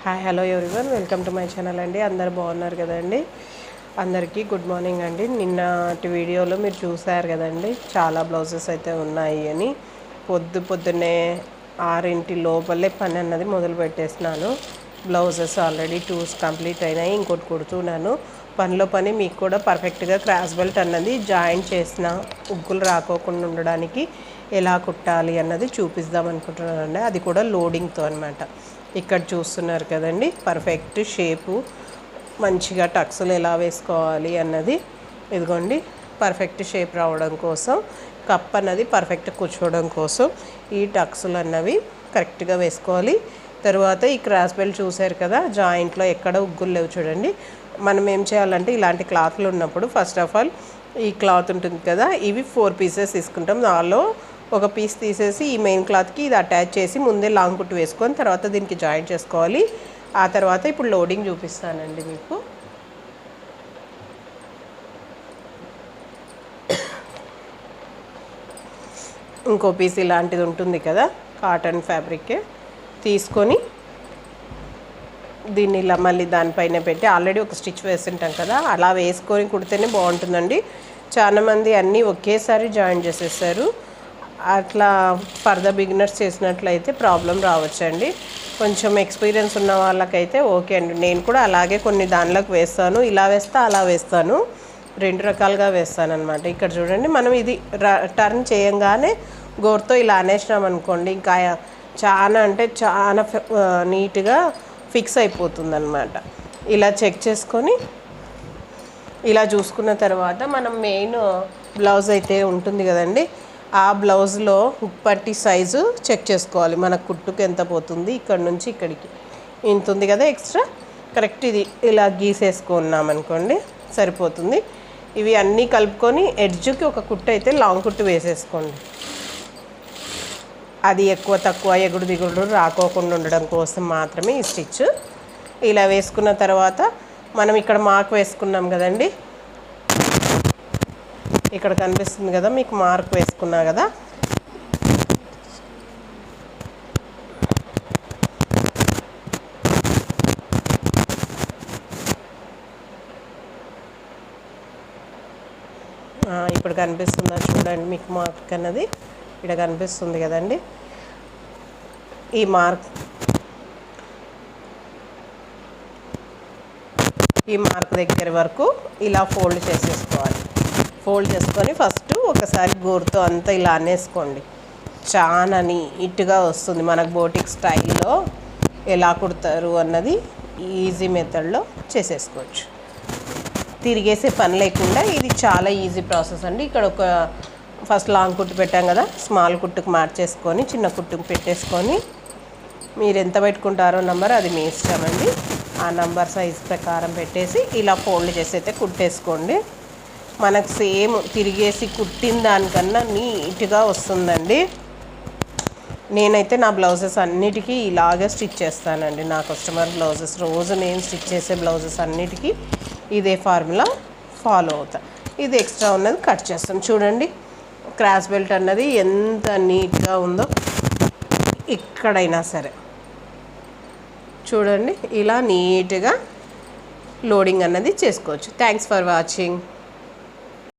Hi hello everyone, welcome to my channel అండి. అందరు బాగున్నారు కదండి. అందరికీ గుడ్ మార్నింగ్ అండి. నిన్నటి వీడియోలో మీరు చూసారు కదండి, చాలా బ్లౌజెస్ అయితే ఉన్నాయి అని. పొద్దున్నే 6 లోపలే పని అన్నది మొదలు పెట్టేసినాను. బ్లౌజెస్ ఆల్రెడీ 2 కంప్లీట్ అయినాయి, ఇంకోటి కుడుతున్నాను. పనిలో పని మీకు కూడా పర్ఫెక్ట్గా క్రాస్ బెల్ట్ అన్నది జాయింట్ చేసిన ఉగ్గులు రాకోకుండా ఉండడానికి ఎలా కుట్టాలి అన్నది చూపిద్దాం అనుకుంటున్నానండి. అది కూడా లోడింగ్తో అనమాట. ఇక్కడ చూస్తున్నారు కదండి, పర్ఫెక్ట్ షేపు, మంచిగా టక్స్లు ఎలా వేసుకోవాలి అన్నది. ఇదిగోండి, పర్ఫెక్ట్ షేప్ రావడం కోసం, కప్ అన్నది పర్ఫెక్ట్ కూర్చోవడం కోసం ఈ టక్స్లు అన్నవి కరెక్ట్గా వేసుకోవాలి. తర్వాత ఈ క్రాస్ బెల్ట్ చూసారు కదా, జాయింట్లో ఎక్కడ ఉగ్గులు లేవు చూడండి. మనం ఏం చేయాలంటే, ఇలాంటి క్లాత్లు ఉన్నప్పుడు ఫస్ట్ ఆఫ్ ఆల్ ఈ క్లాత్ ఉంటుంది కదా, ఇవి 4 పీసెస్ తీసుకుంటాం. దానిలో ఒక పీస్ తీసేసి ఈ మెయిన్ క్లాత్కి ఇది అటాచ్ చేసి ముందే లాంగ్ కుట్టు వేసుకొని తర్వాత దీనికి జాయింట్ చేసుకోవాలి. ఆ తర్వాత ఇప్పుడు లోడింగ్ చూపిస్తానండి మీకు. ఇంకో పీస్ ఇలాంటిది ఉంటుంది కదా, కాటన్ ఫ్యాబ్రిక్ తీసుకొని దీన్ని ఇలా మళ్ళీ దానిపైన పెట్టి, ఆల్రెడీ ఒక స్టిచ్ వేస్తుంటాం కదా, అలా వేసుకొని కుడితేనే బాగుంటుందండి. చాలామంది అన్నీ ఒకేసారి జాయిన్ చేసేస్తారు. అట్లా ఫర్దర్ బిగినర్స్ చేసినట్లయితే ప్రాబ్లం రావచ్చండి. కొంచెం ఎక్స్పీరియన్స్ ఉన్న వాళ్ళకైతే ఓకే అండి. నేను కూడా అలాగే కొన్ని దానిలోకి వేస్తాను, ఇలా వేస్తా అలా వేస్తాను, 2 రకాలుగా వేస్తాను అనమాట. ఇక్కడ చూడండి, మనం ఇది టర్న్ చేయంగానే గోరుతో ఇలా అనేసినాం అనుకోండి, ఇంకా చాలా అంటే చాలా నీట్గా ఫిక్స్ అయిపోతుంది అనమాట. ఇలా చెక్ చేసుకొని ఇలా చూసుకున్న తర్వాత మనం మెయిన్ బ్లౌజ్ అయితే ఉంటుంది కదండి, ఆ బ్లౌజ్లో హుక్ పట్టి సైజు చెక్ చేసుకోవాలి. మన కుట్టుకు ఎంత పోతుంది, ఇక్కడ నుంచి ఇక్కడికి ఇంత ఉంది కదా ఎక్స్ట్రా, కరెక్ట్ ఇది ఇలా గీసేసుకున్నాం అనుకోండి సరిపోతుంది. ఇవి అన్నీ కలుపుకొని ఎడ్జ్కి ఒక కుట్టు అయితే లాంగ్ కుట్టు వేసేసుకోండి. అది ఎక్కువ తక్కువ ఎగుడు దిగుడు రాకోకుండా ఉండడం కోసం మాత్రమే ఈ స్టిచ్. ఇలా వేసుకున్న తర్వాత మనం ఇక్కడ మార్క్ వేసుకున్నాం కదండి, ఇక్కడ కనిపిస్తుంది కదా మీకు, మార్క్ వేసుకున్నా కదా, ఇప్పుడు కనిపిస్తుందా చూడండి మీకు, మార్క్ అన్నది ఇక్కడ కనిపిస్తుంది కదండి. ఈ మార్క్ దగ్గర వరకు ఇలా ఫోల్డ్ చేసేసుకోవాలి. ఫోల్డ్ చేసుకొని ఫస్ట్ ఒకసారి గోరుతో అంతా ఇలా అనేసుకోండి. చాలా నీట్గా వస్తుంది. మనకు బోటిక్ స్టైల్లో ఎలా కుడతారు అన్నది ఈజీ మెథడ్లో చేసేసుకోవచ్చు. తిరిగేసే పని లేకుండా ఇది చాలా ఈజీ ప్రాసెస్ అండి. ఇక్కడ ఒక ఫస్ట్ లాంగ్ కుట్టు పెట్టాం కదా, స్మాల్ కుట్టుకు మార్చేసుకొని చిన్న కుట్టుకు పెట్టేసుకొని, మీరు ఎంత పెట్టుకుంటారో నెంబర్ అది మీ ఇష్టం అండి. ఆ నెంబర్ సైజ్ ప్రకారం పెట్టేసి ఇలా ఫోల్డ్ చేసి అయితే కుట్టేసుకోండి. మనకు సేమ్ తిరిగేసి కుట్టిన దానికన్నా నీట్గా వస్తుందండి. నేనైతే నా బ్లౌజెస్ అన్నిటికీ ఇలాగే స్టిచ్ చేస్తానండి. నా కస్టమర్ బ్లౌజెస్ రోజు నేను స్టిచ్ చేసే బ్లౌజెస్ అన్నిటికీ ఇదే ఫార్ములా ఫాలో అవుతా. ఇది ఎక్స్ట్రా ఉన్నది కట్ చేస్తాం. చూడండి, క్రాస్ బెల్ట్ అన్నది ఎంత నీట్గా ఉందో. ఇక్కడైనా సరే చూడండి, ఇలా నీట్గా లోడింగ్ అన్నది చేసుకోవచ్చు. Thanks for watching.